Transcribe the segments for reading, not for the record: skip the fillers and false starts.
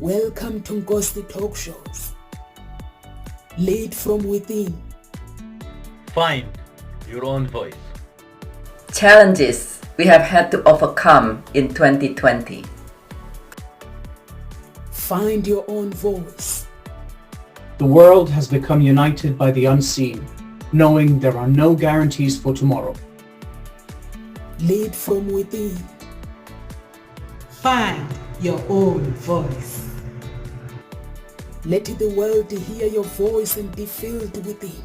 Welcome to Ngosi Talk Shows. Lead from within. Find your own voice. Challenges we have had to overcome in 2020. Find your own voice. The world has become united by the unseen, knowing there are no guarantees for tomorrow. Lead from within. Find your own voice. Let the world hear your voice and be filled within.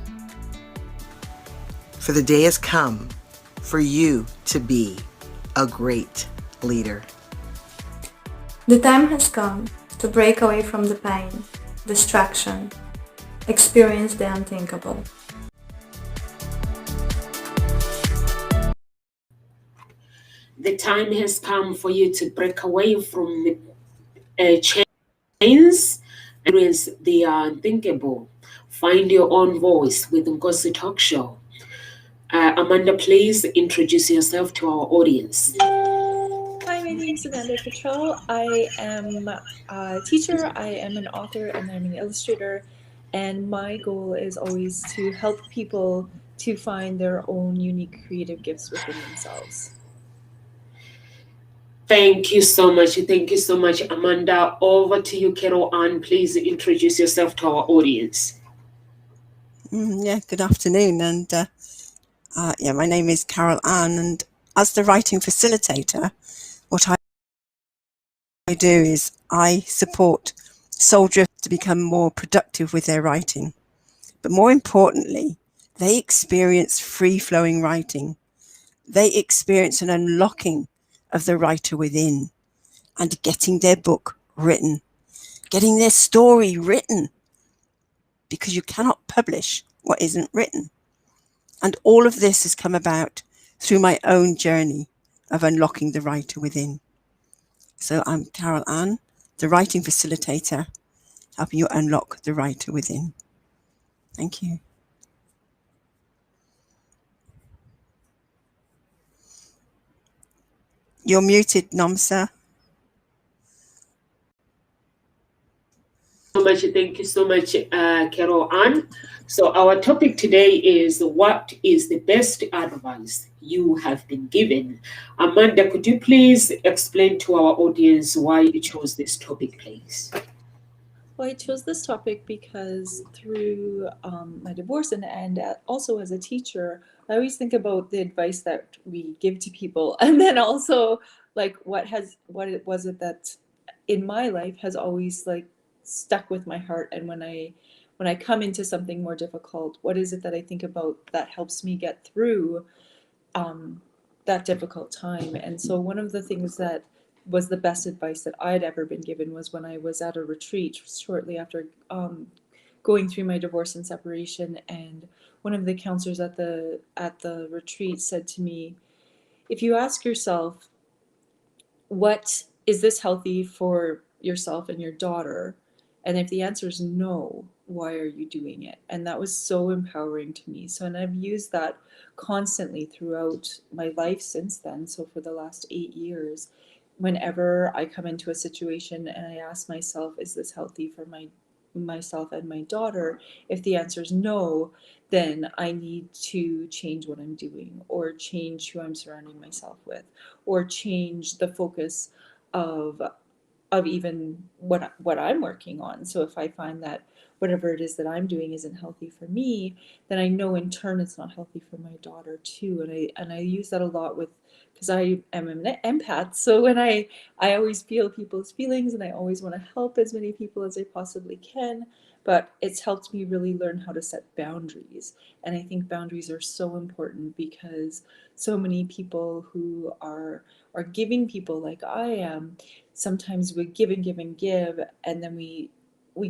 For the day has come for you to be a great leader. The time has come to break away from the pain, distraction, experience the unthinkable. The time has come for you to break away from the chains and experience the unthinkable. Find your own voice with Ngosi Talk Show. Amanda, please introduce yourself to our audience. Hi, my name is Amanda Cottrell. I am a teacher, I am an author, and I'm an illustrator. And my goal is always to help people to find their own unique creative gifts within themselves. Thank you so much. Thank you so much, Amanda. Over to you, Carol Ann. Please introduce yourself to our audience. Good afternoon. And my name is Carol Ann. And as the writing facilitator, what I do is I support soldiers to become more productive with their writing. But more importantly, they experience free-flowing writing. They experience an unlocking of the writer within and getting their book written, getting their story written, because you cannot publish what isn't written. And all of this has come about through my own journey of unlocking the writer within. So I'm Carol Ann, the writing facilitator, helping you unlock the writer within. Thank you. You're muted, Nomsa. Thank you so much, Carol Ann. So our topic today is, what is the best advice you have been given? Amanda, could you please explain to our audience why you chose this topic, please? Well, I chose this topic because through my divorce and also as a teacher, I always think about the advice that we give to people, and then also like what was it that in my life has always like stuck with my heart. And when I come into something more difficult, what is it that I think about that helps me get through that difficult time? And so one of the things that was the best advice that I'd ever been given was when I was at a retreat shortly after going through my divorce and separation, and one of the counselors at the retreat said to me, if you ask yourself, what is this healthy for yourself and your daughter? And if the answer is no, why are you doing it? And that was so empowering to me. So, and I've used that constantly throughout my life since then. So for the last 8 years, whenever I come into a situation and I ask myself, is this healthy for myself and my daughter? If the answer is no, then I need to change what I'm doing, or change who I'm surrounding myself with, or change the focus of even what I'm working on. So if I find that whatever it is that I'm doing isn't healthy for me, then I know in turn it's not healthy for my daughter too. And I use that a lot with, because I am an empath. So when I always feel people's feelings, and I always want to help as many people as I possibly can. But it's helped me really learn how to set boundaries. And I think boundaries are so important, because so many people who are giving people like I am, sometimes we give and give and give, and then we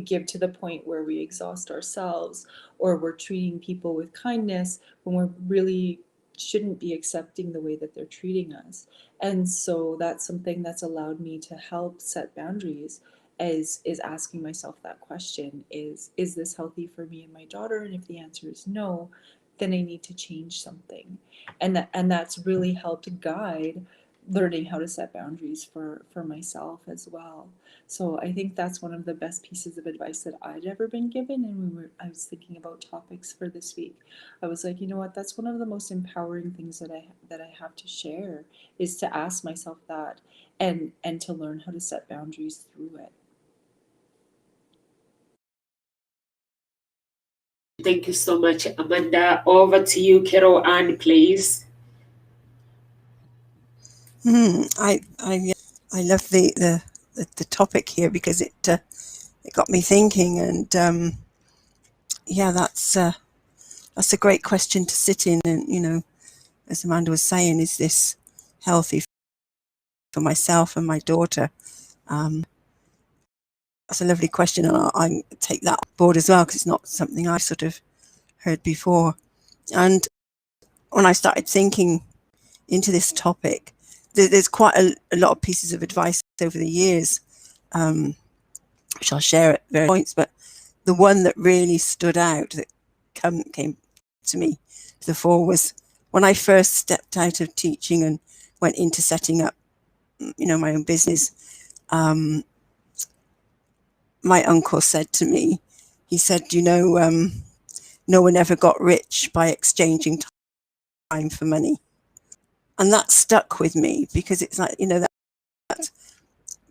give to the point where we exhaust ourselves, or we're treating people with kindness when we're really shouldn't be accepting the way that they're treating us. And so that's something that's allowed me to help set boundaries, is asking myself that question, is this healthy for me and my daughter? And if the answer is no, then I need to change something. And that's really helped guide learning how to set boundaries for myself as well. So I think that's one of the best pieces of advice that I'd ever been given. And I was thinking about topics for this week. I was like, you know what? That's one of the most empowering things that I have to share, is to ask myself that, and to learn how to set boundaries through it. Thank you so much, Amanda. Over to you, Carol Ann, please. I love the topic here, because it got me thinking, and yeah, that's a great question to sit in. And as Amanda was saying, is this healthy for myself and my daughter? That's a lovely question, and I take that on board as well, because it's not something I've sort of heard before. And when I started thinking into this topic, there's quite a lot of pieces of advice over the years, which I'll share at various points, but the one that really stood out, that came to me to the fore, was when I first stepped out of teaching and went into setting up, my own business. My uncle said to me, he said, no one ever got rich by exchanging time for money. And that stuck with me, because it's like, that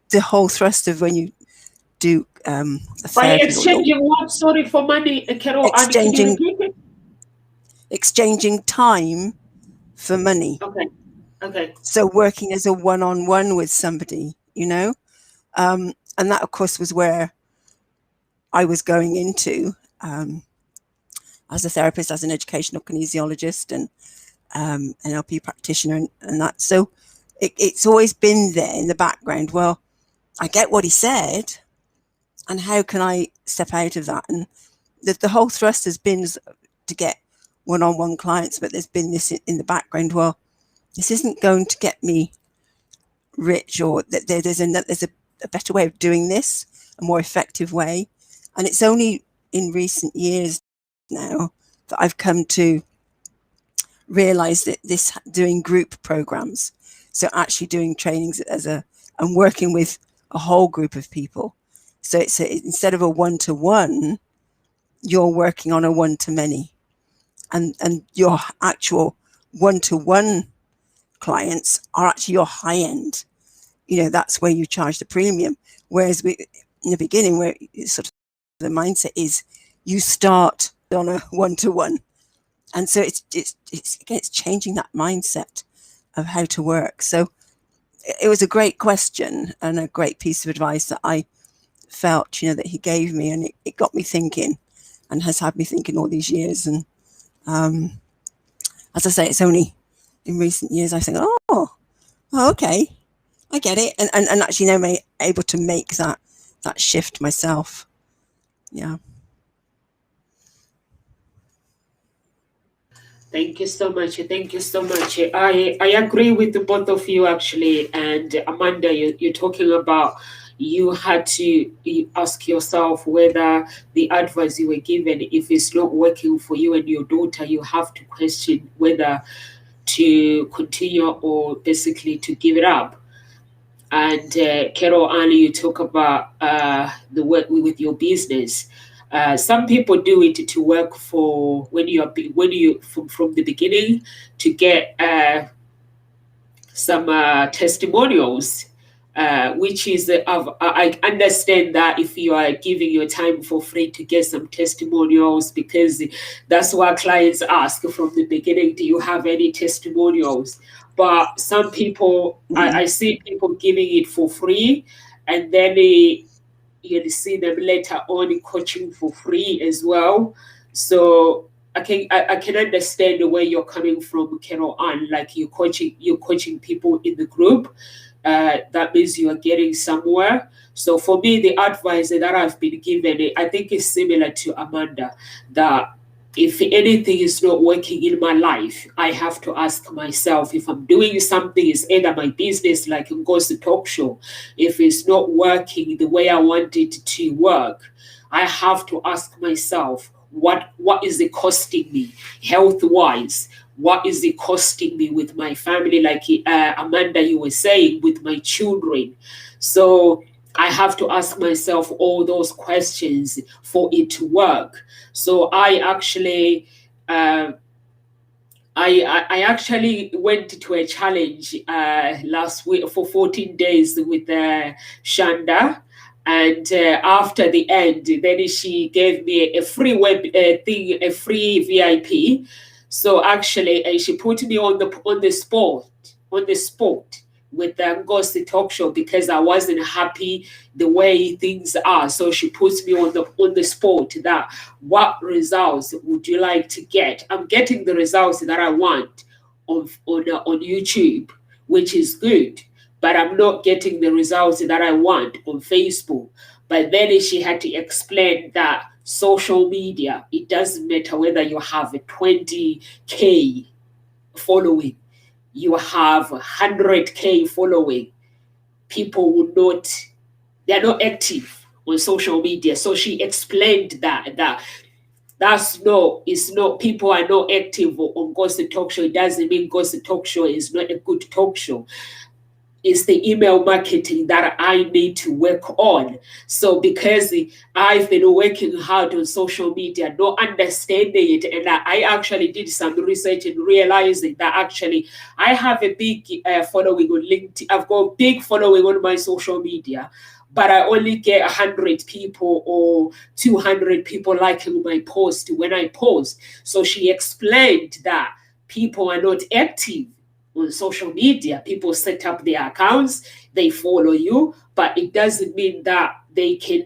the whole thrust of when you do By exchanging what? Sorry, for money, Carol. Exchanging time for money. Okay. So working as a one-on-one with somebody, and that, of course, was where I was going into as a therapist, as an educational kinesiologist, and NLP practitioner, and that. So it's always been there in the background. Well, I get what he said, and how can I step out of that? And the whole thrust has been to get one-on-one clients, but there's been this in the background. Well, this isn't going to get me rich, or that there's a better way of doing this, a more effective way. And it's only in recent years now that I've come to realize that this doing group programs, so actually doing trainings and working with a whole group of people. So instead of a one-to-one, you're working on a one-to-many, and your actual one-to-one clients are actually your high end. That's where you charge the premium. Whereas in the beginning, where sort of the mindset is you start on a one-to-one, and so it's changing that mindset of how to work. So it was a great question and a great piece of advice that I felt, that he gave me, and it got me thinking, and has had me thinking all these years. And as I say, it's only in recent years I think, oh, okay, I get it, and actually now I'm able to make that shift myself. Yeah. Thank you so much. Thank you so much. I agree with the both of you, actually. And Amanda, you're talking about you had to ask yourself whether the advice you were given, if it's not working for you and your daughter, you have to question whether to continue or basically to give it up. And Carol Ann, you talk about the work with your business. Some people do it to work for when you from the beginning to get some testimonials, which is I understand that if you are giving your time for free to get some testimonials, because that's what clients ask from the beginning. Do you have any testimonials? But some people, I see people giving it for free, and then you see them later on coaching for free as well. So I can understand where you're coming from, Carol Ann. Like you're coaching people in the group. That means you are getting somewhere. So for me, the advice that I've been given, I think is similar to Amanda, that if anything is not working in my life, I have to ask myself, if I'm doing something, is either my business, like Ngozi Talk Show, if it's not working the way I want it to work, I have to ask myself, what is it costing me health-wise? what is it costing me with my family, like Amanda, you were saying, with my children. So I have to ask myself all those questions for it to work. So I actually I actually went to a challenge last week for 14 days with Shanda. And after the end, then she gave me a free web thing, a free VIP. So actually, she put me on the spot with the Ngozi talk show because I wasn't happy the way things are. So she puts me on the spot that what results would you like to get? I'm getting the results that I want on YouTube, which is good, but I'm not getting the results that I want on Facebook. But then she had to explain that social media, it doesn't matter whether you have a 20K following, you have 100K following, people will not, they're not active on social media. So she explained that it's not, people are not active on Gossip Talk Show. It doesn't mean Gossip Talk Show is not a good talk show. It's the email marketing that I need to work on. So because I've been working hard on social media, not understanding it, and I actually did some research and realizing that actually I have a big following on LinkedIn. I've got a big following on my social media, but I only get 100 people or 200 people liking my post when I post. So she explained that people are not active on social media. People set up their accounts, they follow you, but it doesn't mean that they can.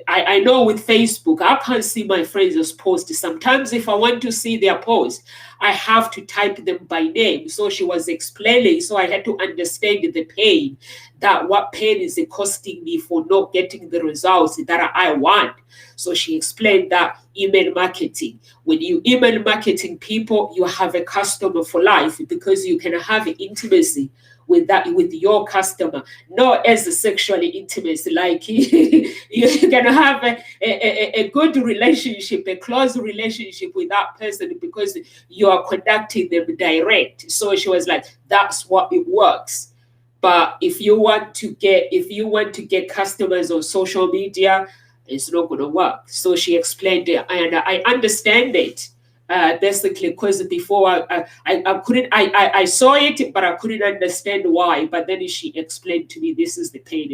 I know with Facebook, I can't see my friends' posts. Sometimes if I want to see their post, I have to type them by name. So she was explaining, so I had to understand the pain, that what pain is it costing me for not getting the results that I want. So she explained that email marketing, when you email marketing people, you have a customer for life because you can have intimacy with your customer, not as a sexually intimacy, like you're gonna have a good relationship, a close relationship with that person because you are conducting them direct. So she was like, that's what it works. But if you want to get customers on social media, it's not going to work. So she explained it, and I understand it. Basically, because before I couldn't, I saw it, but I couldn't understand why. But then she explained to me, this is the pain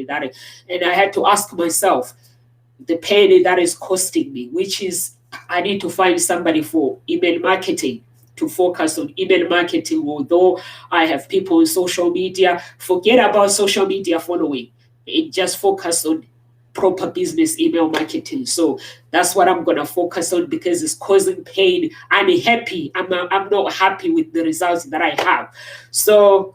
and I had to ask myself, the pain that is costing me, which is I need to find somebody for email marketing, to focus on email marketing. Although I have people on social media, forget about social media following. It just focus on proper business email marketing. So that's what I'm gonna focus on because it's causing pain. I'm happy. I'm not happy with the results that I have. So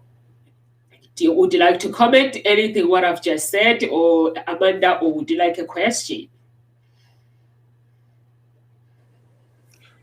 would you like to comment anything what I've just said, or Amanda, or would you like a question?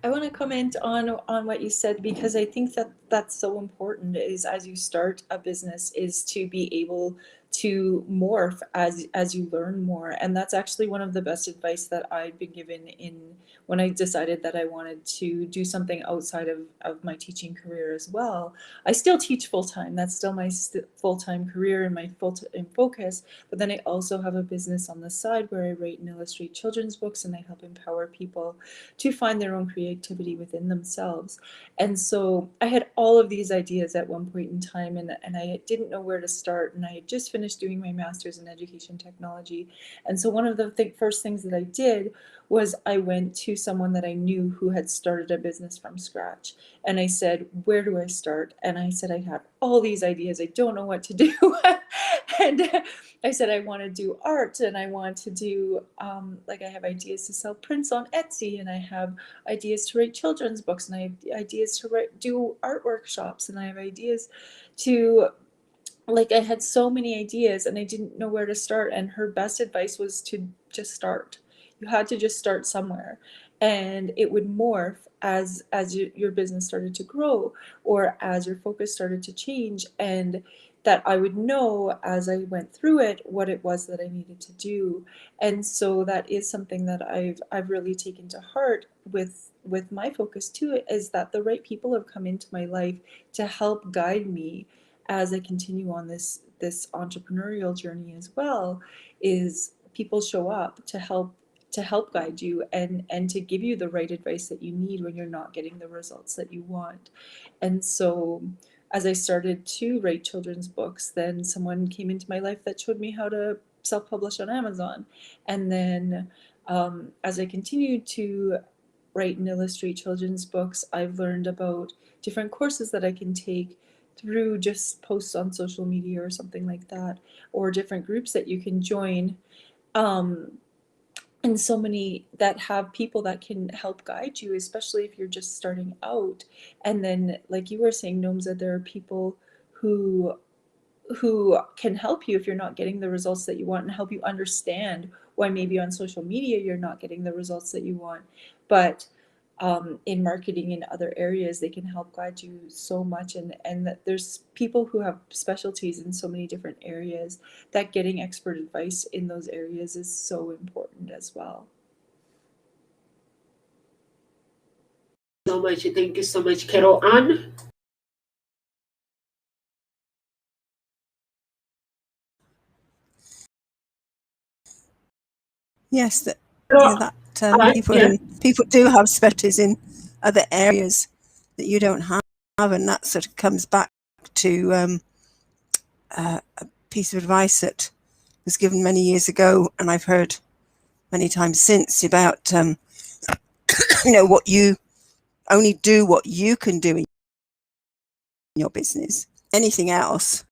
I want to comment on what you said because I think that that's so important, is as you start a business is to be able to morph as you learn more. And that's actually one of the best advice that I've been given in when I decided that I wanted to do something outside of my teaching career as well. I still teach full-time. That's still my full-time career and my full-time focus. But then I also have a business on the side where I write and illustrate children's books, and I help empower people to find their own creativity within themselves. And so I had all of these ideas at one point in time, and I didn't know where to start. And I had just finished doing my master's in education technology. And so one of the first things that I did was I went to someone that I knew who had started a business from scratch. And I said, where do I start? And I said, I have all these ideas. I don't know what to do. And I said, I want to do art, and I want to do, I have ideas to sell prints on Etsy, and I have ideas to write children's books, and I have ideas to do art workshops, and I have ideas to, I had so many ideas, and I didn't know where to start. And her best advice was to just start. You had to just start somewhere. and it would morph as your business started to grow, or as your focus started to change, and that I would know as I went through it what it was that I needed to do. And so that is something that I've really taken to heart with my focus too, is that the right people have come into my life to help guide me as I continue on this entrepreneurial journey as well. Is people show up to help guide you and to give you the right advice that you need when you're not getting the results that you want. And so as I started to write children's books, then someone came into my life that showed me how to self-publish on Amazon. And then as I continued to write and illustrate children's books, I've learned about different courses that I can take through just posts on social media or something like that, or different groups that you can join. And so many that have people that can help guide you, especially if you're just starting out. And then, like you were saying, Nomza, there are people who can help you if you're not getting the results that you want, and help you understand why maybe on social media you're not getting the results that you want. But in marketing in other areas, they can help guide you so much, and that there's people who have specialties in so many different areas, that getting expert advice in those areas is so important as well. Thank you so much, Carol Ann. Yes, that Alright, people do have specialties in other areas that you don't have, and that sort of comes back to a piece of advice that was given many years ago, and I've heard many times since, about what you only do what you can do in your business. Anything else,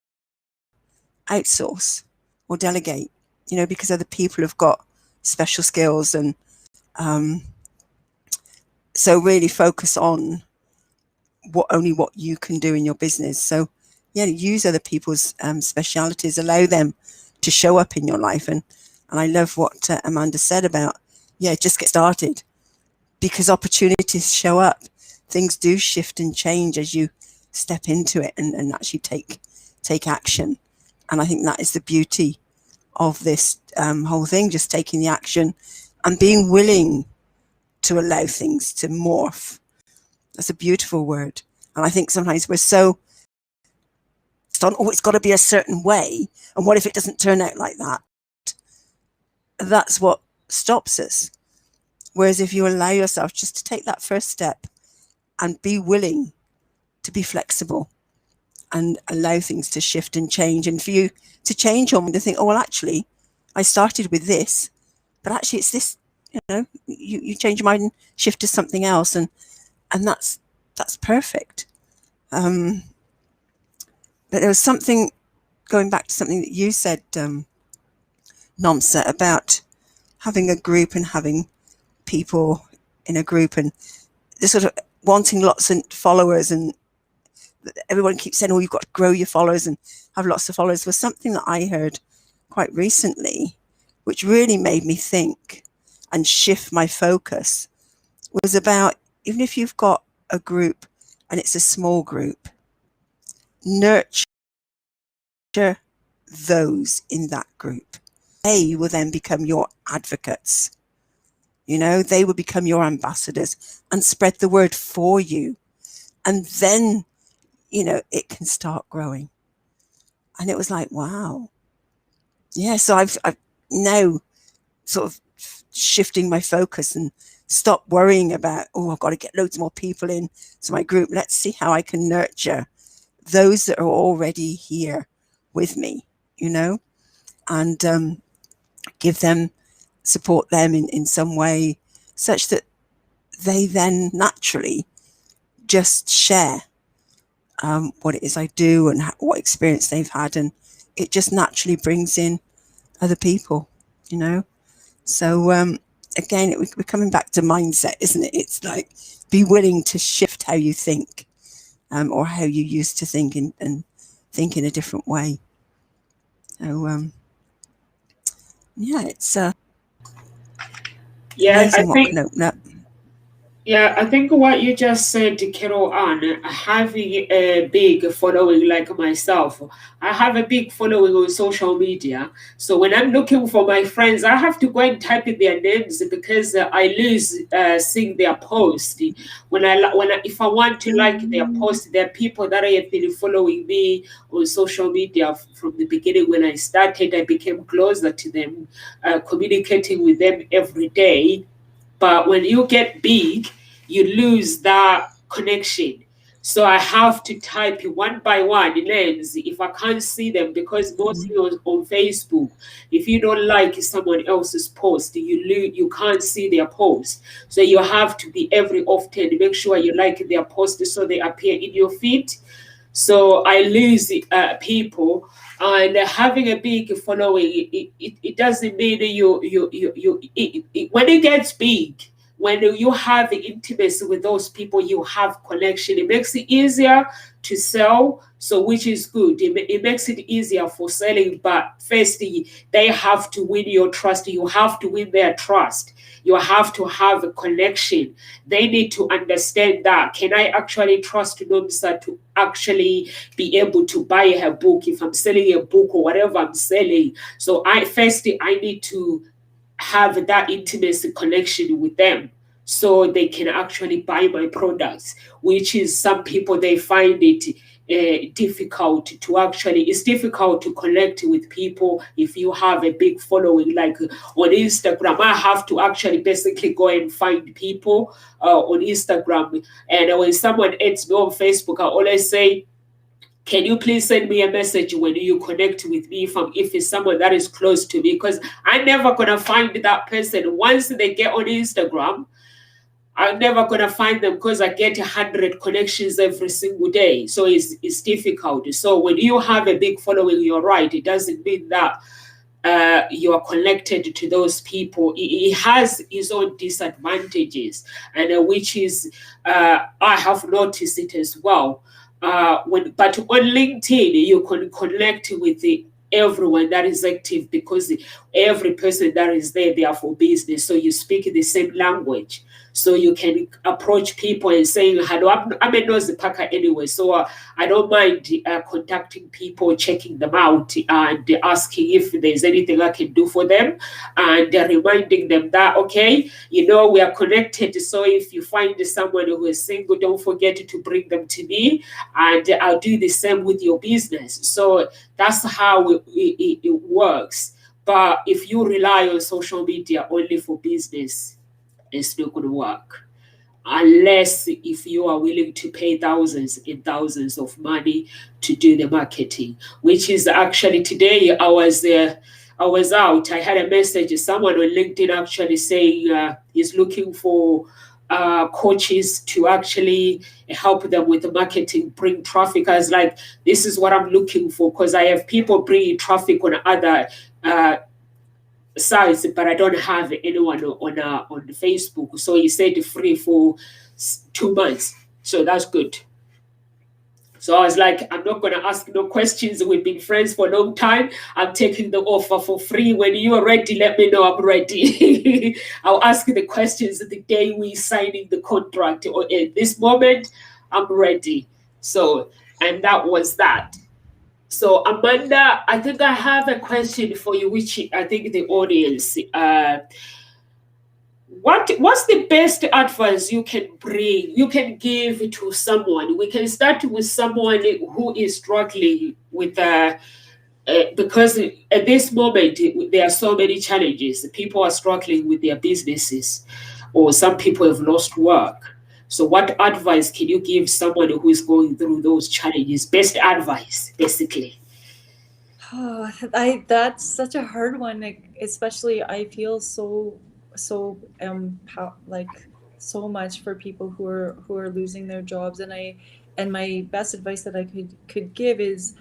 outsource or delegate, because other people have got special skills, and so really focus on only what you can do in your business. So use other people's specialities, allow them to show up in your life. And I love what Amanda said about just get started, because opportunities show up. Things do shift and change as you step into it and actually take action. And I think that is the beauty of this whole thing, just taking the action and being willing to allow things to morph. That's a beautiful word. And I think sometimes we're so on, it's got to be a certain way, and what if it doesn't turn out like that? That's what stops us. Whereas if you allow yourself just to take that first step and be willing to be flexible and allow things to shift and change, and for you to change your mind, to think, oh, well, actually, I started with this, but actually it's this, you change your mind and shift to something else, and that's perfect. But there was something, going back to something that you said, Nomsa, about having a group and having people in a group, and the sort of wanting lots of followers, and everyone keeps saying, oh, you've got to grow your followers and have lots of followers, was something that I heard quite recently, which really made me think and shift my focus, was about, even if you've got a group and it's a small group, nurture those in that group. They will then become your advocates. They will become your ambassadors and spread the word for you. And then, it can start growing. And it was like, wow. Yeah, so I've now sort of shifting my focus and stop worrying about, oh, I've got to get loads more people in to my group. Let's see how I can nurture those that are already here with me, and give them, support them in some way, such that they then naturally just share what it is I do and what experience they've had, and it just naturally brings in other people, So again, we're coming back to mindset, isn't it? It's like, be willing to shift how you think, or how you used to think, and think in a different way. So it's I amazing what think can open up. Yeah, I think what you just said, Carol Ann, having a big following like myself, I have a big following on social media. So when I'm looking for my friends, I have to go and type in their names because I lose seeing their post. If I want to like their post, there are people that have been following me on social media from the beginning. When I started, I became closer to them, communicating with them every day. But when you get big, you lose that connection. So I have to type one by one names if I can't see them, because mostly on Facebook, if you don't like someone else's post, you can't see their post. So you have to be every often make sure you like their post so they appear in your feed. So I lose people, and having a big following, it doesn't mean when it gets big, when you have intimacy with those people, you have connection, it makes it easier to sell. So which is good, it makes it easier for selling. But firstly, they have to win your trust, you have to win their trust, you have to have a connection. They need to understand that, can I actually trust Nomsa to actually be able to buy her book if I'm selling a book or whatever I'm selling? So I need to have that intimacy connection with them so they can actually buy my products, which is some people, they find it difficult to actually, it's difficult to connect with people if you have a big following. Like on Instagram, I have to actually basically go and find people on Instagram. And when someone adds me on Facebook, I always say, can you please send me a message when you connect with me, if it's someone that is close to me, because I'm never gonna find that person. Once they get on Instagram, I'm never gonna find them because I get 100 connections every single day. So it's difficult. So when you have a big following, you're right, it doesn't mean that you are connected to those people. It has its own disadvantages, and which is I have noticed it as well. But on LinkedIn, you can connect with everyone that is active, because every person that is there, they are for business. So you speak the same language. So you can approach people and saying, hello, I'm a nosy packer anyway. So I don't mind contacting people, checking them out, and asking if there's anything I can do for them, and reminding them that, okay, we are connected. So if you find someone who is single, don't forget to bring them to me, and I'll do the same with your business. So that's how it works. But if you rely on social media only for business, it's not going to work, unless if you are willing to pay thousands and thousands of money to do the marketing, which is actually today I was out. I had a message, someone on LinkedIn actually saying he's looking for coaches to actually help them with the marketing, bring traffic. I was like, this is what I'm looking for, because I have people bringing traffic on other sites, but I don't have anyone on Facebook. So he said free for 2 months. So that's good. So I was like, I'm not going to ask no questions. We've been friends for a long time. I'm taking the offer for free. When you're ready, let me know I'm ready. I'll ask the questions the day we're signing the contract, or at this moment, I'm ready. So, and that was that. So Amanda, I think I have a question for you, which I think the audience, what's the best advice you can give to someone? We can start with someone who is struggling with because at this moment there are so many challenges. People are struggling with their businesses, or some people have lost work. So what advice can you give someone who is going through those challenges? Best advice, basically. Oh, that's such a hard one. Like, especially I feel so like so much for people who are losing their jobs, and my best advice that I could give is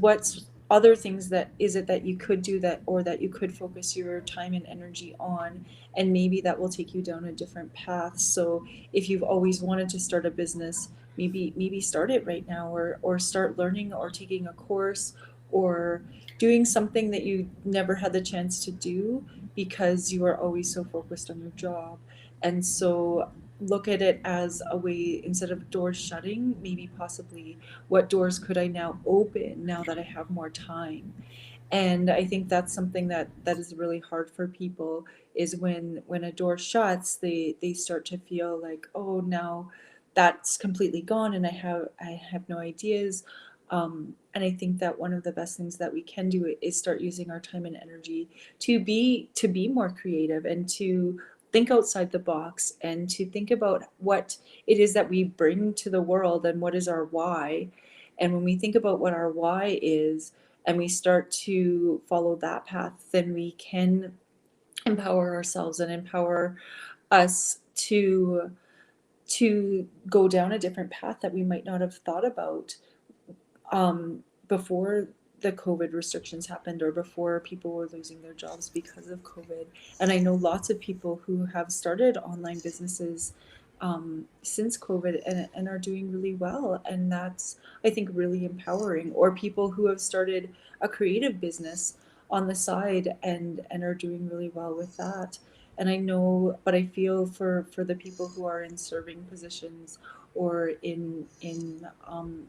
what's other things that you could do, that or that you could focus your time and energy on, and maybe that will take you down a different path. So if you've always wanted to start a business, maybe start it right now, or start learning or taking a course, or doing something that you never had the chance to do because you are always so focused on your job. And so look at it as a way, instead of doors shutting, maybe possibly what doors could I now open now that I have more time. And I think that's something that is really hard for people, is when a door shuts, they start to feel like, oh, now that's completely gone and I have no ideas. And I think that one of the best things that we can do is start using our time and energy to be more creative and to think outside the box and to think about what it is that we bring to the world and what is our why. And when we think about what our why is, and we start to follow that path, then we can empower ourselves and empower us to go down a different path that we might not have thought about before the COVID restrictions happened, or before people were losing their jobs because of COVID. And I know lots of people who have started online businesses since COVID, and are doing really well. And that's, I think, really empowering. Or people who have started a creative business on the side and are doing really well with that. And I know, but I feel for the people who are in serving positions, or in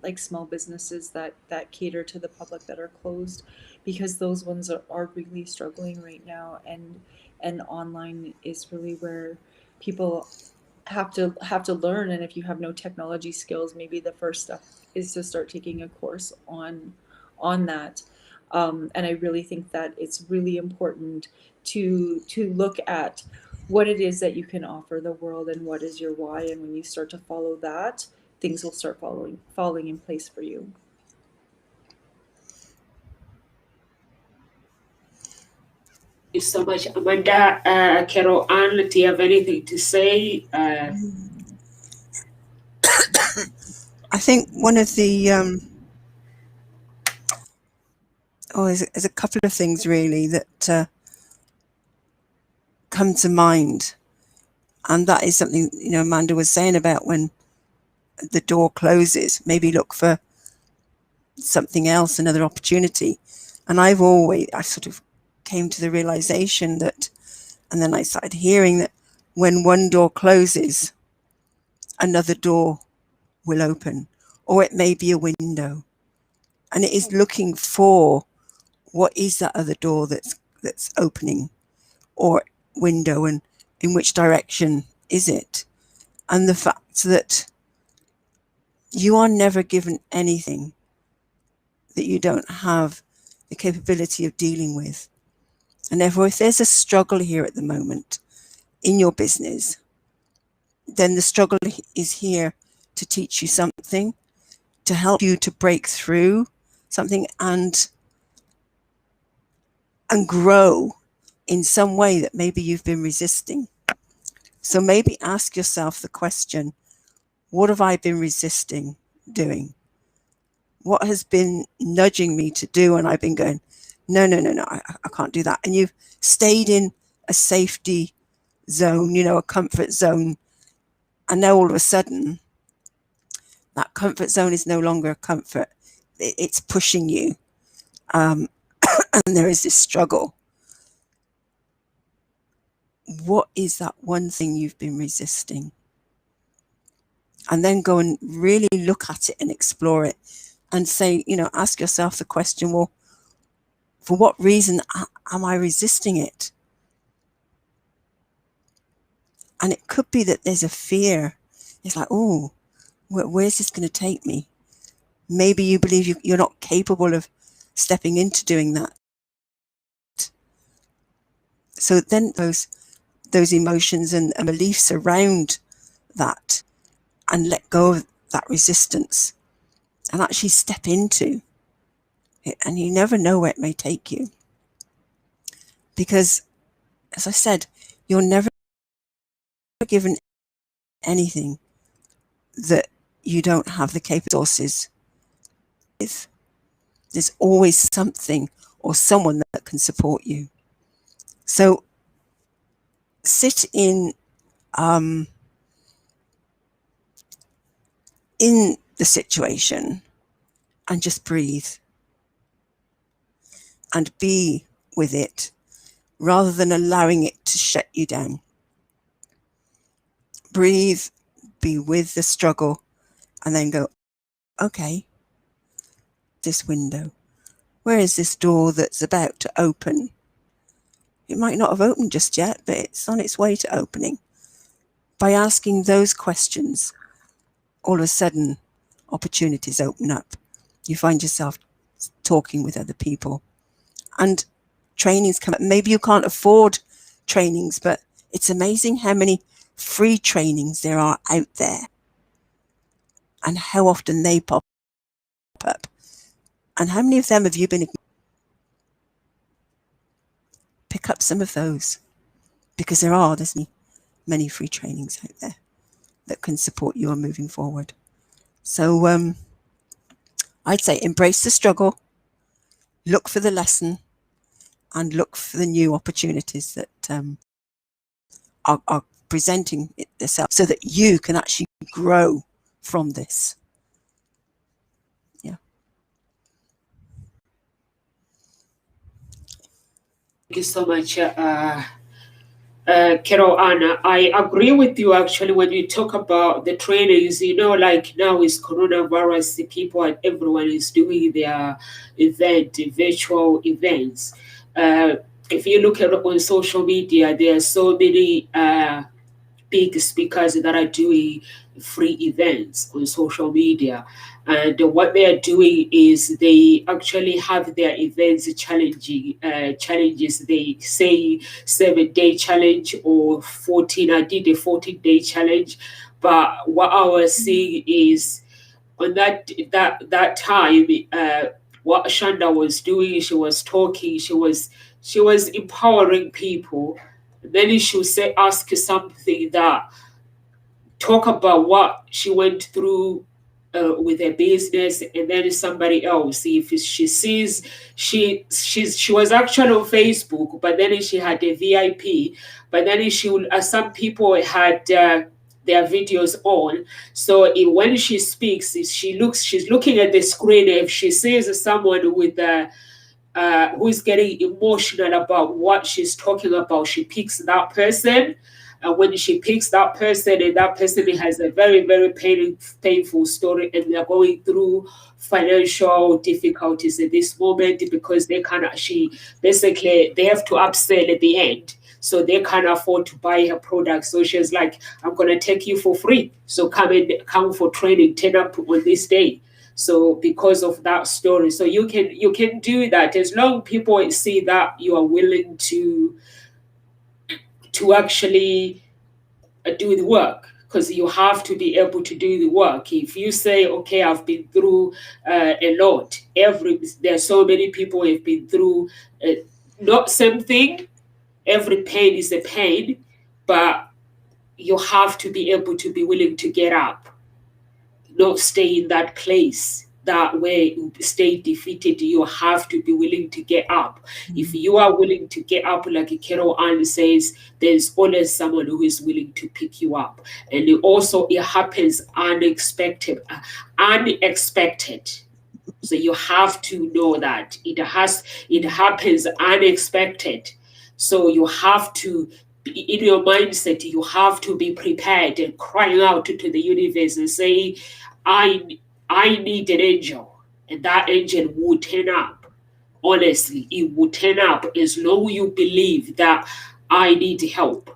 like small businesses that cater to the public that are closed, because those ones are really struggling right now. And online is really where people have to learn. And if you have no technology skills, maybe the first step is to start taking a course on that. And I really think that it's really important to look at what it is that you can offer the world and what is your why. And when you start to follow that, things will start falling in place for you. Thank you so much, Amanda. Carol Ann, do you have anything to say? I think one of the there's a couple of things really that come to mind, and that is something Amanda was saying about when the door closes, maybe look for something else, another opportunity. And I sort of came to the realization that, and then I started hearing that when one door closes, another door will open, or it may be a window, and it is looking for what is that other door that's opening, or window, and in which direction is it. And the fact that you are never given anything that you don't have the capability of dealing with. And therefore, if there's a struggle here at the moment in your business, then the struggle is here to teach you something, to help you to break through something and grow in some way that maybe you've been resisting. So maybe ask yourself the question, what have I been resisting doing? What has been nudging me to do? And I've been going, no, I can't do that. And you've stayed in a safety zone, a comfort zone. And now all of a sudden, that comfort zone is no longer a comfort. It's pushing you. And there is this struggle. What is that one thing you've been resisting? And then go and really look at it and explore it and say, ask yourself the question, well, for what reason am I resisting it? And it could be that there's a fear. It's like, oh, where's this going to take me? Maybe you believe you're not capable of stepping into doing that. So then those emotions and beliefs around that, and let go of that resistance and actually step into it. And you never know where it may take you. Because, as I said, you're never given anything that you don't have the capabilities with. There's always something or someone that can support you. So sit in the situation and just breathe and be with it, rather than allowing it to shut you down. breathe, be with the struggle, and then go, okay, this window, where is this door that's about to open? It might not have opened just yet, but it's on its way to opening. By asking those questions, all of a sudden, opportunities open up. You find yourself talking with other people. And trainings come up. Maybe you can't afford trainings, but it's amazing how many free trainings there are out there and how often they pop up. And how many of them have you been? Pick up some of those, because there's many free trainings out there that can support you on moving forward. So I'd say embrace the struggle, look for the lesson, and look for the new opportunities that are presenting itself, so that you can actually grow from this. Yeah. Thank you so much, Carol Anna. I agree with you actually when you talk about the trainings. Like now is coronavirus, everyone is doing their virtual events. If you look at on social media, there are so many big speakers that are doing free events on social media, and what they are doing is they actually have their events challenges. They say 7-day challenge or 14. I did a 14-day challenge, but what I was seeing is on that time, what Shanda was doing, she was talking, she was empowering people. Then she would ask something that talk about what she went through with her business, and then somebody else, if she sees she was actually on Facebook, but then she had a VIP, but then she would, some people had their videos on. So when she speaks, she's looking at the screen. If she sees someone with who is getting emotional about what she's talking about, she picks that person. And when she picks that person, and that person has a very, very painful story, and they're going through financial difficulties at this moment because they basically they have to upsell at the end. So they can't afford to buy her product. So she's like, I'm going to take you for free. So come for training, 10 up on this day. So because of that story, so you can do that as long as people see that you are willing to actually do the work, because you have to be able to do the work. If you say, okay, I've been through a lot, there's so many people who have been through not same thing. Every pain is a pain, but you have to be able to be willing to get up, not stay in that place that way, stay defeated. You have to be willing to get up. If you are willing to get up, like Carol Ann says, there's always someone who is willing to pick you up. And it happens unexpected. So you have to know that it happens unexpected. So you have to, in your mindset, you have to be prepared and crying out to the universe and say, I need an angel, and that angel will turn up. Honestly, it will turn up as long as you believe that I need help.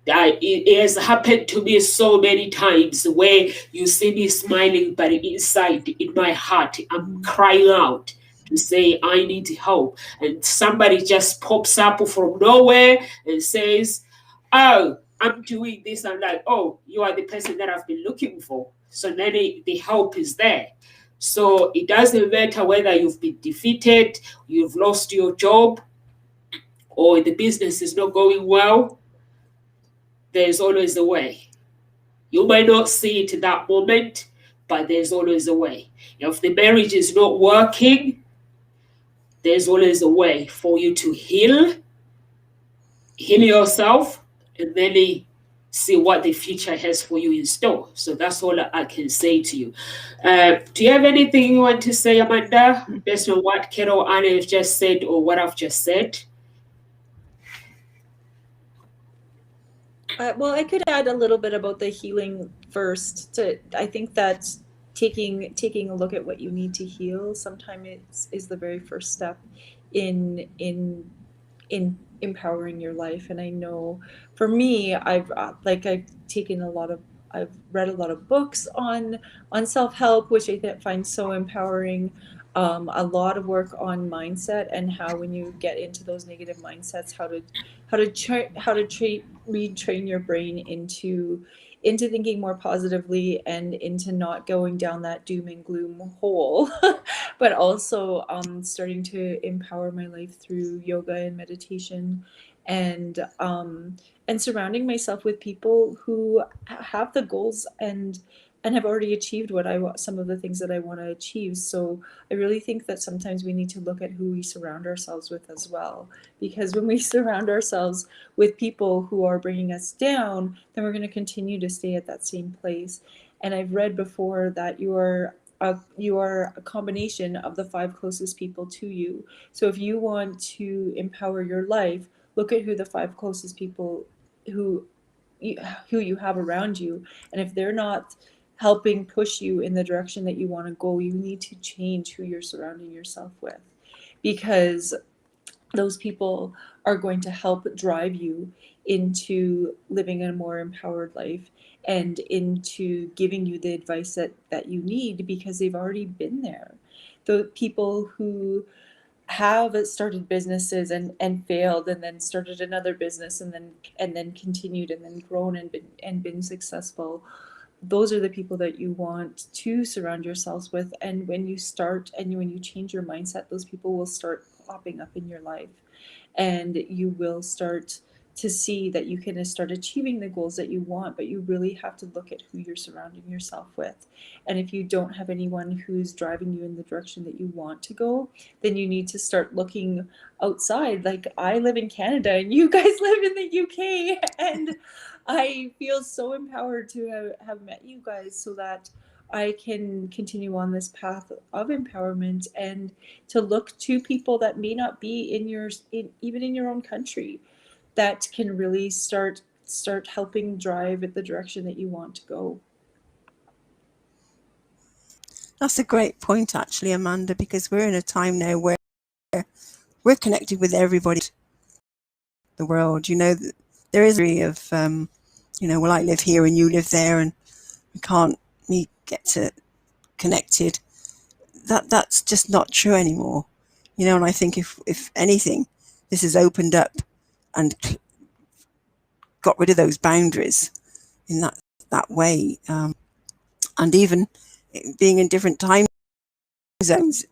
That it has happened to me so many times where you see me smiling, but inside, in my heart, I'm crying out to say I need help. And somebody just pops up from nowhere and says, oh, I'm doing this. I'm like, oh, you are the person that I've been looking for. So then the help is there. So it doesn't matter whether you've been defeated, you've lost your job, or the business is not going well. There's always a way. You might not see it in that moment, but there's always a way. If the marriage is not working, there's always a way for you to heal yourself, and then see what the future has for you in store. So that's all I can say to you. Do you have anything you want to say, Amanda, based on what Carol Ann has just said or what I've just said? Well, I could add a little bit about the healing first. I think that taking a look at what you need to heal sometimes is the very first step in empowering your life. And I know for me, I've taken a lot of I've read a lot of books on self-help, which find so empowering. A lot of work on mindset and how when you get into those negative mindsets, how to treat retrain your brain into thinking more positively and into not going down that doom and gloom hole, but also starting to empower my life through yoga and meditation, and surrounding myself with people who have the goals and have already achieved what I want, some of the things that I want to achieve. So I really think that sometimes we need to look at who we surround ourselves with as well, because when we surround ourselves with people who are bringing us down, then we're going to continue to stay at that same place. And I've read before that you are a combination of the 5 closest people to you. So if you want to empower your life, look at who the 5 closest people who who you have around you, and if they're not helping push you in the direction that you want to go, you need to change who you're surrounding yourself with, because those people are going to help drive you into living a more empowered life and into giving you the advice that you need, because they've already been there. The people who have started businesses and failed and then started another business and then continued and then grown and been successful, those are the people that you want to surround yourselves with. And when you start and when you change your mindset, those people will start popping up in your life, and you will start to see that you can start achieving the goals that you want. But you really have to look at who you're surrounding yourself with. And if you don't have anyone who's driving you in the direction that you want to go, then you need to start looking outside. Like, I live in Canada and you guys live in the UK, and I feel so empowered to have met you guys so that I can continue on this path of empowerment and to look to people that may not be even in your own country, that can really start helping drive at the direction that you want to go. That's a great point, actually, Amanda, because we're in a time now where we're connected with everybody in the world. You know, there is a degree of, well, I live here and you live there and we can't get to connected. That's just not true anymore. You know, and I think if anything, this has opened up and got rid of those boundaries in that way. And even being in different time zones,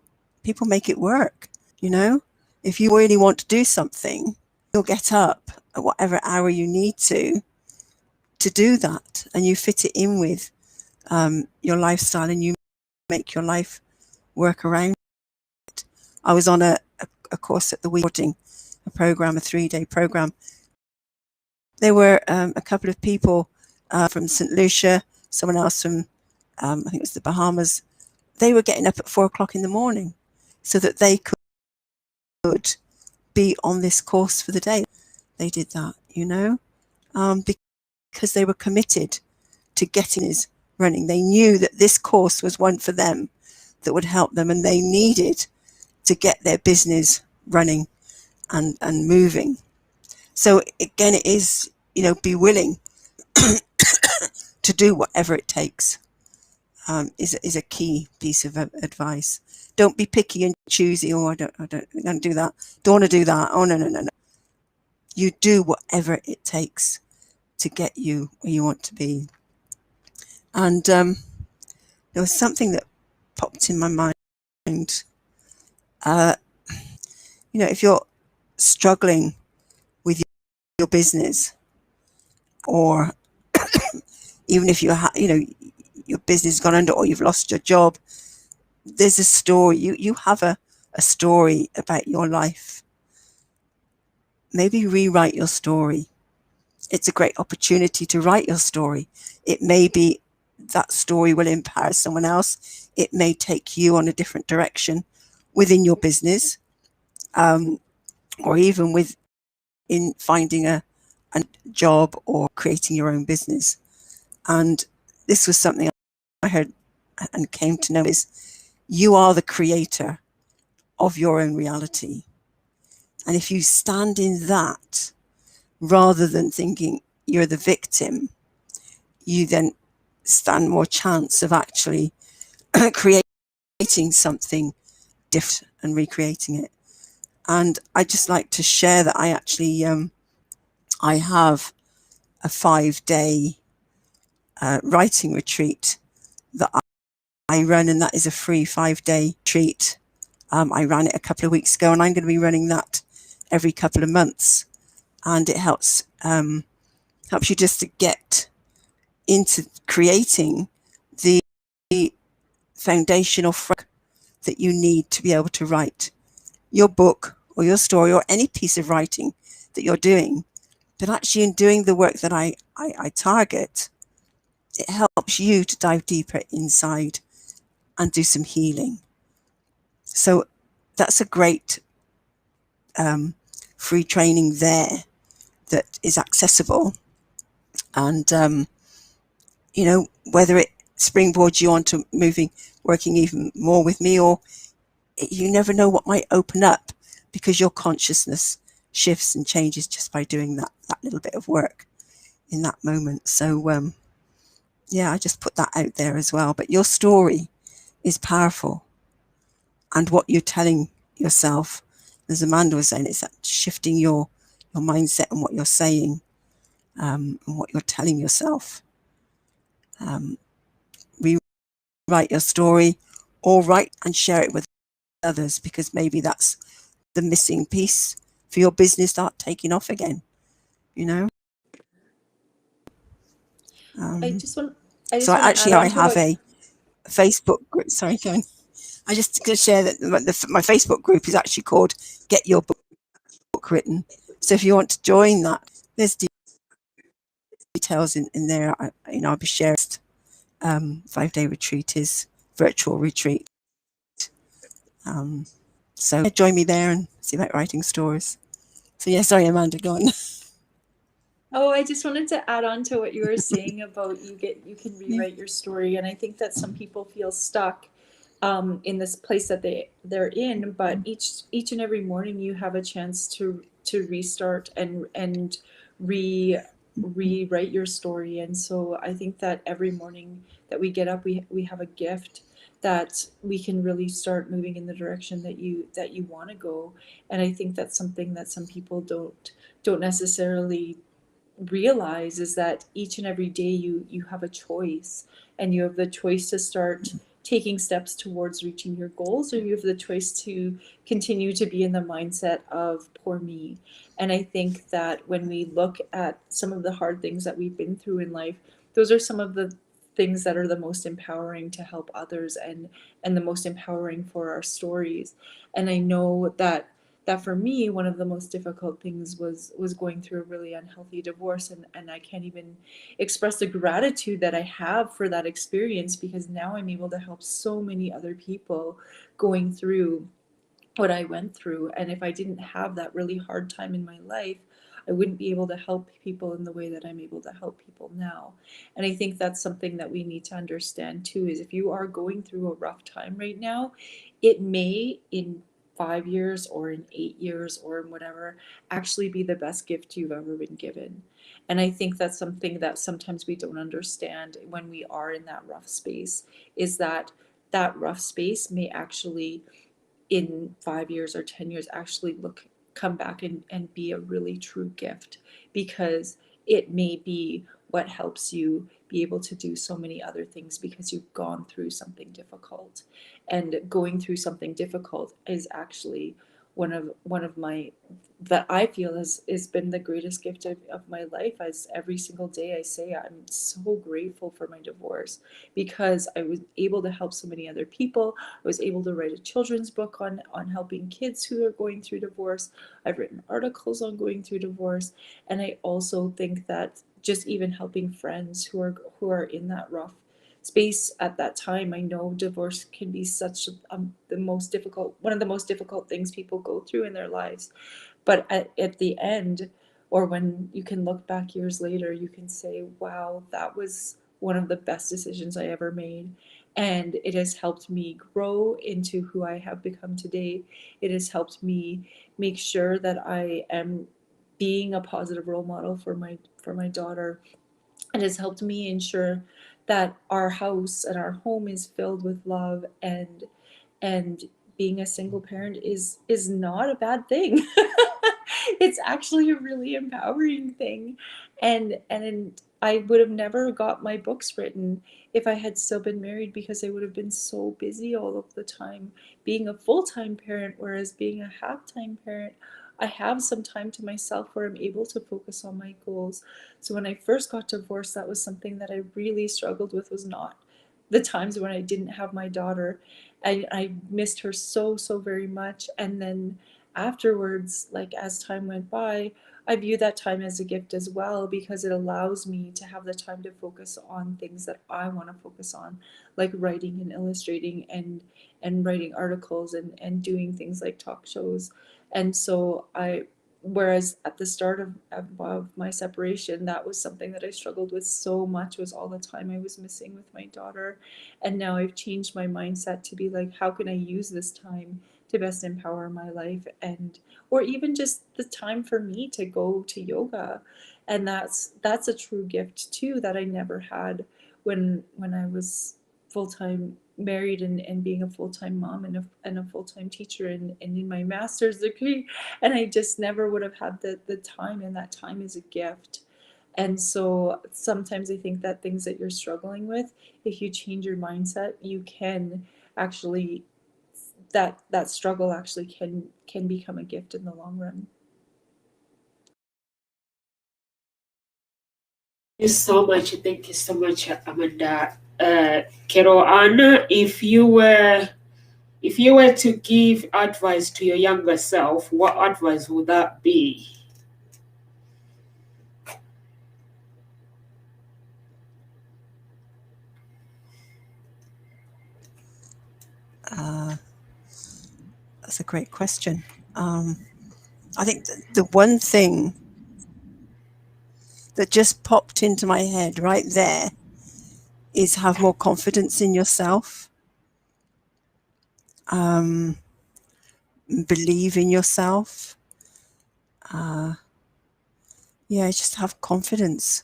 people make it work. You know, if you really want to do something, you'll get up at whatever hour you need to do that, and you fit it in with your lifestyle, and you make your life work around it. I was on a course at the weekend, a 3-day program. There were a couple of people from St. Lucia, someone else from I think it was the Bahamas. They were getting up at 4 o'clock in the morning so that they could be on this course for the day. They did that, you know, because they were committed to getting this running. They knew that this course was one for them that would help them, and they needed to get their business running and moving. So again, it is, be willing to do whatever it takes. Is a key piece of advice. Don't be picky and choosy. Oh, I don't do that. Don't want to do that. Oh, no. You do whatever it takes to get you where you want to be. And there was something that popped in my mind. If you're struggling with your business, or even if your business has gone under, or you've lost your job, there's a story. You have a story about your life. Maybe rewrite your story. It's a great opportunity to write your story. It may be that story will empower someone else. It may take you on a different direction within your business, or even in finding a a job or creating your own business. And this was something I heard and came to know is you are the creator of your own reality. And if you stand in that rather than thinking you're the victim, you then stand more chance of actually creating something different and recreating it. And I just like to share that I actually I have a 5-day writing retreat that I run, and that is a free 5-day retreat. I ran it a couple of weeks ago, and I'm going to be running that every couple of months. And it helps you just to get into creating the foundational framework that you need to be able to write your book or your story or any piece of writing that you're doing. But actually in doing the work that I target, it helps you to dive deeper inside and do some healing. So that's a great free training there that is accessible. And, you know, whether it springboards you onto working even more with me, or you never know what might open up because your consciousness shifts and changes just by doing that little bit of work in that moment. So, yeah, I just put that out there as well. But your story is powerful. And what you're telling yourself, as Amanda was saying, it's that shifting your mindset and what you're saying and what you're telling yourself. Rewrite your story, or write and share it with others, because maybe that's the missing piece for your business start taking off again, you know. I just want So to add on I to have what. a Facebook group. Sorry, go on. I just going to share that my Facebook group is actually called Get Your Book Written. So if you want to join that, there's details in there. I'll be sharing. 5-day retreat is virtual retreat. So join me there and see about writing stories. So yeah, sorry, Amanda, go on. Oh, I just wanted to add on to what you were saying about you can rewrite your story, and I think that some people feel stuck in this place that they're in, but each and every morning you have a chance to restart and rewrite your story. And so I think that every morning that we get up, we have a gift that we can really start moving in the direction that you want to go. And I think that's something that some people don't necessarily realize, is that each and every day you have a choice, and you have the choice to start taking steps towards reaching your goals, or you have the choice to continue to be in the mindset of poor me. And I think that when we look at some of the hard things that we've been through in life, those are some of the things that are the most empowering to help others, and the most empowering for our stories. And I know that for me, one of the most difficult things was going through a really unhealthy divorce, and I can't even express the gratitude that I have for that experience, because now I'm able to help so many other people going through what I went through. And if I didn't have that really hard time in my life, I wouldn't be able to help people in the way that I'm able to help people now. And I think that's something that we need to understand too, is if you are going through a rough time right now, it may in 5 years or in 8 years or in whatever actually be the best gift you've ever been given. And I think that's something that sometimes we don't understand when we are in that rough space, is that that rough space may actually in 5 years or 10 years actually come back and be a really true gift, because it may be what helps you be able to do so many other things, because you've gone through something difficult. And going through something difficult is actually one of my, that I feel has been the greatest gift of my life. As every single day I say, I'm so grateful for my divorce, because I was able to help so many other people. I was able to write a children's book on helping kids who are going through divorce. I've written articles on going through divorce. And I also think that just even helping friends who are in that rough space at that time. I know divorce can be such one of the most difficult things people go through in their lives. But at the end, or when you can look back years later, you can say, wow, that was one of the best decisions I ever made. And it has helped me grow into who I have become today. It has helped me make sure that I am being a positive role model for my daughter. It has helped me ensure that our house and our home is filled with love, and being a single parent is not a bad thing. It's actually a really empowering thing. And I would have never got my books written if I had still been married, because I would have been so busy all of the time being a full-time parent, whereas being a half-time parent, I have some time to myself where I'm able to focus on my goals. So when I first got divorced, that was something that I really struggled with, was not the times when I didn't have my daughter. I missed her so, so very much. And then afterwards, like as time went by, I view that time as a gift as well, because it allows me to have the time to focus on things that I want to focus on, like writing and illustrating and writing articles and doing things like talk shows. And so whereas at the start of my separation, that was something that I struggled with so much, was all the time I was missing with my daughter. And now I've changed my mindset to be like, how can I use this time to best empower my life, and or even just the time for me to go to yoga. And that's a true gift too, that I never had when I was full-time married and being a full-time mom and a full-time teacher and in my master's degree. And I just never would have had the time, and that time is a gift. And so sometimes I think that things that you're struggling with, if you change your mindset, you can actually, that struggle actually can become a gift in the long run. Thank you so much, Amanda. Carol Anna, if you were to give advice to your younger self, what advice would that be? That's a great question. I think the one thing that just popped into my head right there is have more confidence in yourself. Believe in yourself. Just have confidence.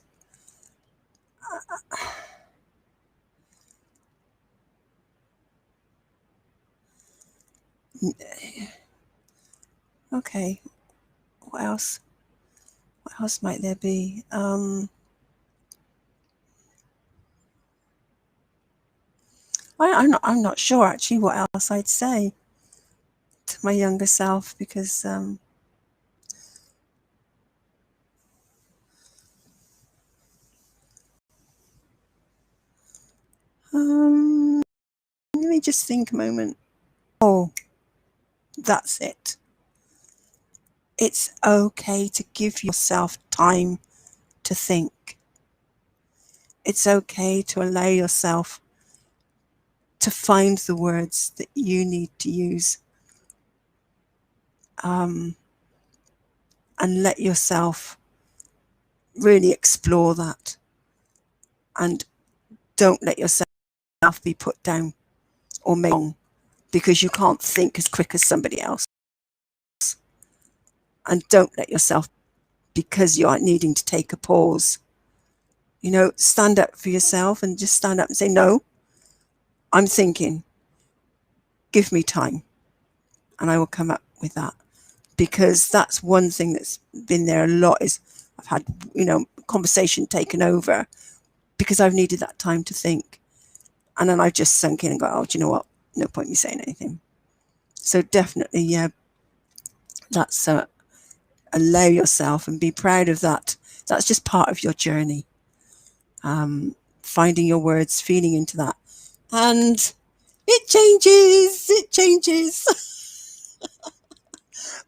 Okay, what else? What else might there be? I'm not sure actually what else I'd say to my younger self, because let me just think a moment. Oh, that's it. It's okay to give yourself time to think. It's okay to allow yourself to find the words that you need to use, and let yourself really explore that, and don't let yourself be put down or made wrong because you can't think as quick as somebody else. And don't let yourself, because you are needing to take a pause, stand up for yourself and just stand up and say, no, I'm thinking, give me time, and I will come up with that. Because that's one thing that's been there a lot, is I've had, conversation taken over because I've needed that time to think. And then I've just sunk in and go, oh, do you know what? No point me saying anything. So definitely, yeah, that's allow yourself and be proud of that. That's just part of your journey. Finding your words, feeling into that. And it changes.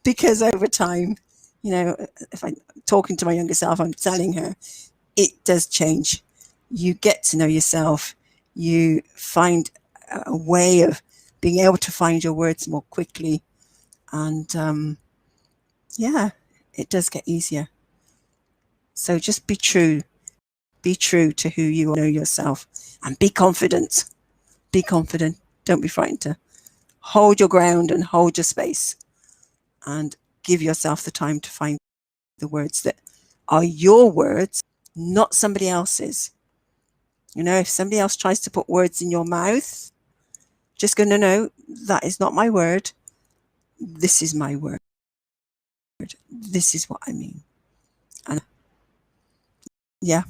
Because over time, if I'm talking to my younger self, I'm telling her, it does change. You get to know yourself. You find a way of being able to find your words more quickly. And it does get easier. So just be true. Be true to who you know yourself, and be confident. Be confident. Don't be frightened to hold your ground and hold your space, and give yourself the time to find the words that are your words, not somebody else's. You know, if somebody else tries to put words in your mouth, just go, no, that is not my word. This is my word. This is what I mean. And yeah,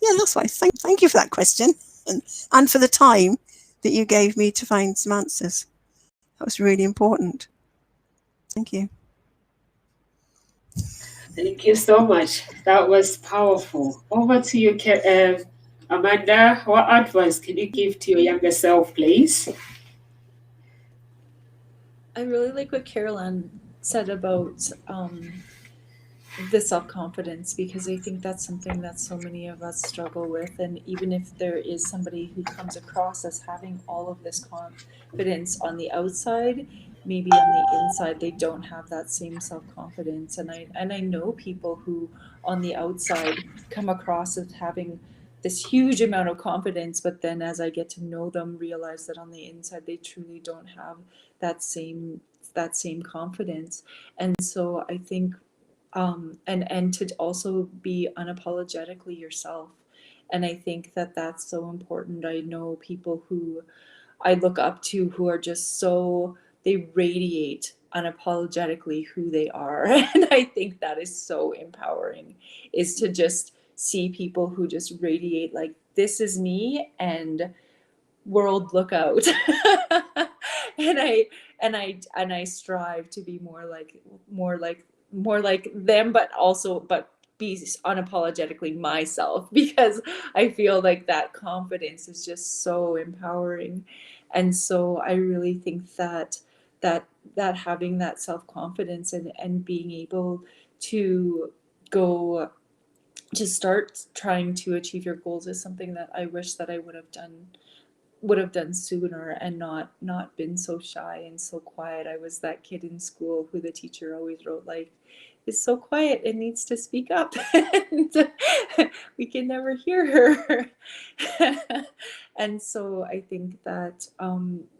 that's why. Thank you for that question, and for the time that you gave me to find some answers. That was really important. Thank you. Thank you so much. That was powerful. Over to you, Amanda. What advice can you give to your younger self, please? I really like what Carol Ann said about the self-confidence, because I think that's something that so many of us struggle with. And even if there is somebody who comes across as having all of this confidence on the outside, maybe on the inside they don't have that same self-confidence. And I know people who on the outside come across as having this huge amount of confidence, but then as I get to know them, realize that on the inside they truly don't have that same confidence. And so I think and to also be unapologetically yourself. And I think that that's so important. I know people who I look up to who are just so, they radiate unapologetically who they are. And I think that is so empowering, is to just see people who just radiate like, this is me, and world, look out. and I strive to be more like them, but be unapologetically myself, because I feel like that confidence is just so empowering. And so I really think that having that self-confidence and being able to go to start trying to achieve your goals is something that I wish that I would have done sooner, and not been so shy and so quiet. I was that kid in school who the teacher always wrote like, is so quiet and needs to speak up, and we can never hear her. And so I think that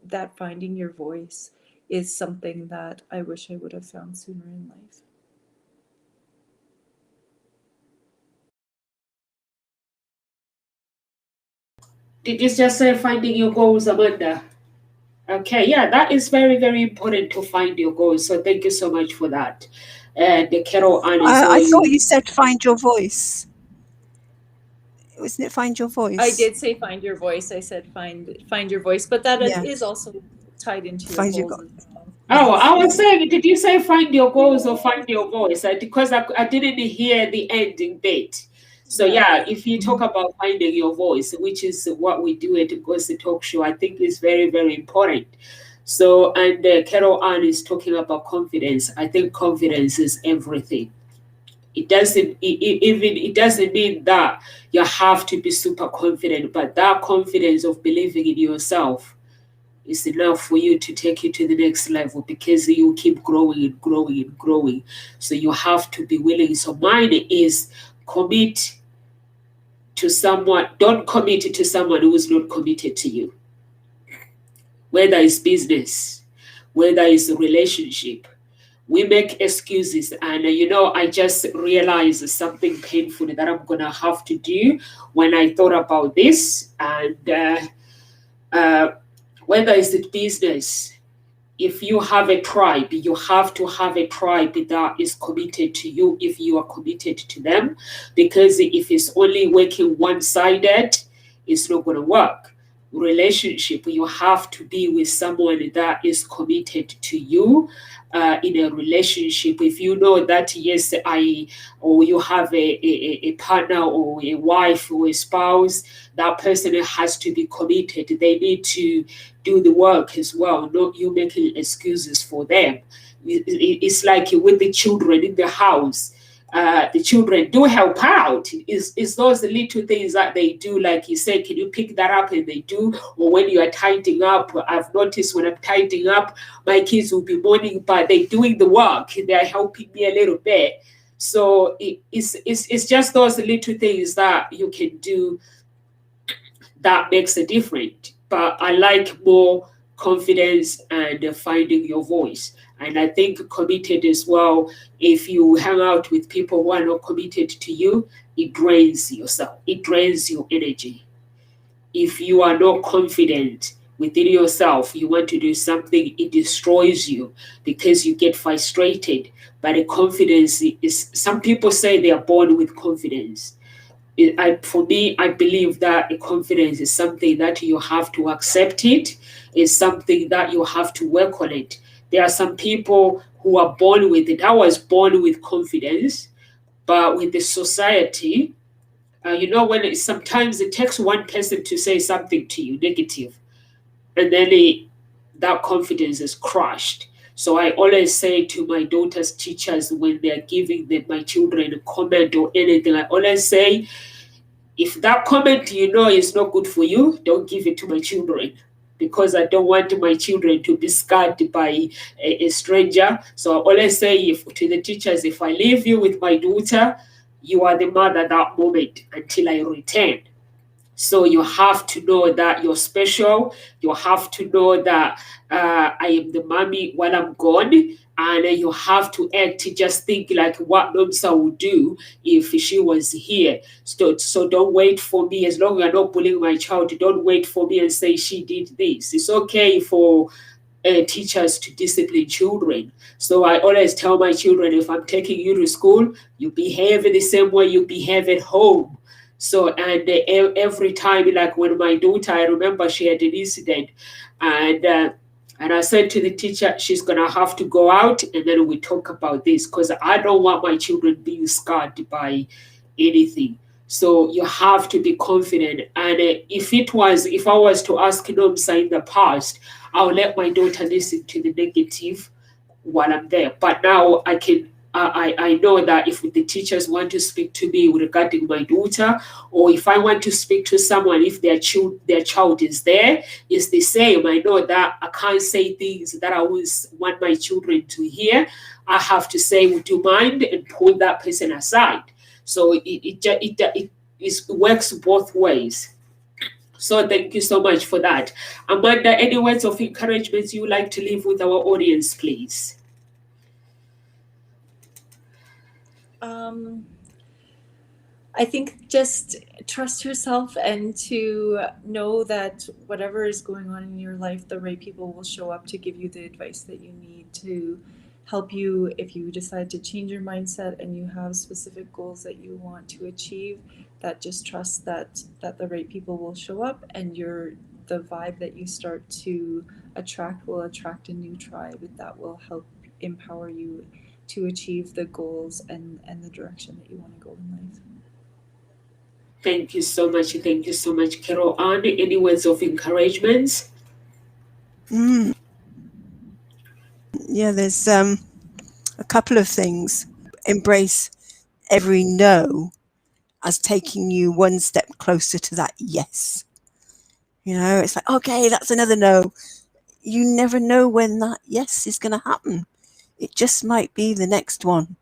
that finding your voice is something that I wish I would have found sooner in life. Did you just say finding your goals, Amanda? Okay, yeah, that is very, very important to find your goals. So thank you so much for that. And Carol Ann is I thought you said find your voice. Wasn't it find your voice? I did say find your voice. I said find your voice, but that is also tied into your goals as well. Oh, I was saying, did you say find your goals or find your voice? Because I didn't hear the ending bit. So yeah, if you talk about finding your voice, which is what we do at the Ghost Talk Show, I think is very, very important. So, and Carol Ann is talking about confidence. I think confidence is everything. It doesn't mean that you have to be super confident, but that confidence of believing in yourself is enough for you to take you to the next level, because you keep growing and growing and growing. So you have to be willing. So mine is commit to someone. Don't commit to someone who is not committed to you. Whether it's business, whether it's a relationship, we make excuses. And I just realized something painful that I'm gonna have to do when I thought about this. And whether it's the business, if you have a tribe, you have to have a tribe that is committed to you if you are committed to them. Because if it's only working one-sided, it's not going to work. Relationship, you have to be with someone that is committed to you in a relationship. If you know that, yes, or you have a partner or a wife or a spouse, that person has to be committed. They need to do the work as well, not you making excuses for them. It's like with the children in the house. The children do help out. It's those little things that they do, like you say, can you pick that up? And they do. Or when you are tidying up, I've noticed when I'm tidying up, my kids will be mourning, but they're doing the work. They're helping me a little bit. So it's just those little things that you can do that makes a difference. But I like more confidence and finding your voice. And I think committed as well. If you hang out with people who are not committed to you, it drains yourself. It drains your energy. If you are not confident within yourself, you want to do something, it destroys you because you get frustrated. But the confidence is, some people say they are born with confidence. For me, I believe that confidence is something that you have to accept it. It's something that you have to work on it. There are some people who are born with it. I was born with confidence, but with the society, when sometimes it takes one person to say something to you negative, and then that confidence is crushed. So I always say to my daughter's teachers when they're giving my children a comment or anything, I always say, if that comment is not good for you, don't give it to my children, because I don't want my children to be scarred by a stranger. So I always say to the teachers, if I leave you with my daughter, you are the mother that moment until I return. So you have to know that you're special. You have to know that I am the mommy while I'm gone. And you have to act to just think like what Nomsa would do if she was here. So don't wait for me. As long as you're not bullying my child, don't wait for me and say she did this. It's okay for teachers to discipline children. So I always tell my children, if I'm taking you to school, you behave the same way you behave at home. So, and every time, like when my daughter, I remember she had an incident, and I said to the teacher, she's gonna have to go out, and then we talk about this, because I don't want my children being scarred by anything. So you have to be confident. And if I was to ask Nomsa in the past, I'll let my daughter listen to the negative while I'm there. But now I know that if the teachers want to speak to me regarding my daughter, or if I want to speak to someone, if their child is there, it's the same. I know that I can't say things that I always want my children to hear. I have to say, would you mind, and pull that person aside. So it works both ways. So thank you so much for that. Amanda, any words of encouragement you would like to leave with our audience, please? I think just trust yourself, and to know that whatever is going on in your life, the right people will show up to give you the advice that you need to help you if you decide to change your mindset and you have specific goals that you want to achieve. That just trust that the right people will show up, and the vibe that you start to attract will attract a new tribe, and that will help empower you to achieve the goals and the direction that you want to go in life. Thank you so much. Thank you so much, Carol Ann. Any words of encouragement? Yeah, there's a couple of things. Embrace every no as taking you one step closer to that yes. It's like, okay, that's another no. You never know when that yes is going to happen. It just might be the next one.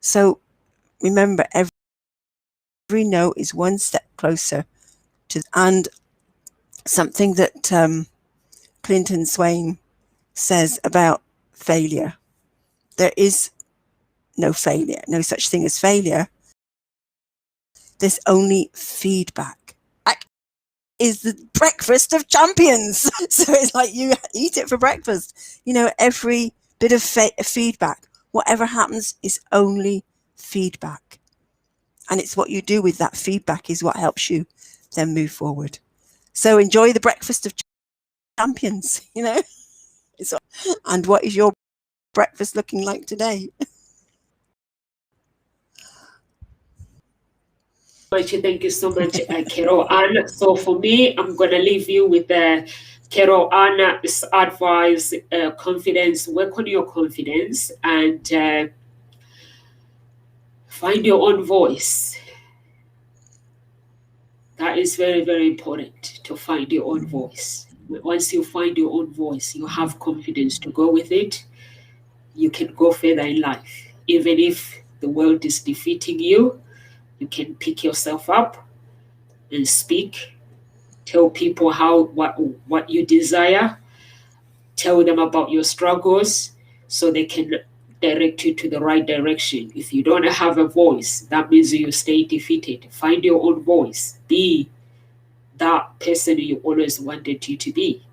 So remember, every no is one step closer to. And something that Clinton Swain says about failure: there is no failure, no such thing as failure. There's only feedback. That is the breakfast of champions. So it's like you eat it for breakfast. Every bit of feedback, whatever happens, is only feedback. And it's what you do with that feedback is what helps you then move forward. So enjoy the breakfast of champions, And what is your breakfast looking like today? Thank you so much, Carol Ann. So for me, I'm going to leave you with Carol Ann's advice, confidence. Work on your confidence and find your own voice. That is very, very important, to find your own voice. Once you find your own voice, you have confidence to go with it. You can go further in life, even if the world is defeating you, you can pick yourself up and speak. Tell people what you desire. Tell them about your struggles so they can direct you to the right direction. If you don't have a voice, that means you stay defeated. Find your own voice. Be that person you always wanted you to be.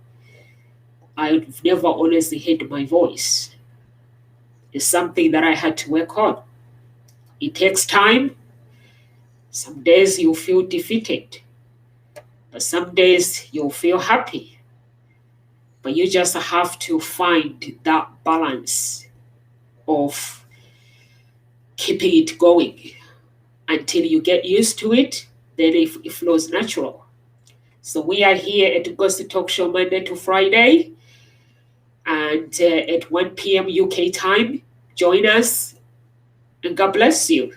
I've never always hid my voice. It's something that I had to work on. It takes time. Some days you'll feel defeated, but some days you'll feel happy. But you just have to find that balance of keeping it going until you get used to it. Then it flows natural. So we are here at the Ghost Talk Show Monday to Friday, and at 1 p.m. UK time. Join us, and God bless you.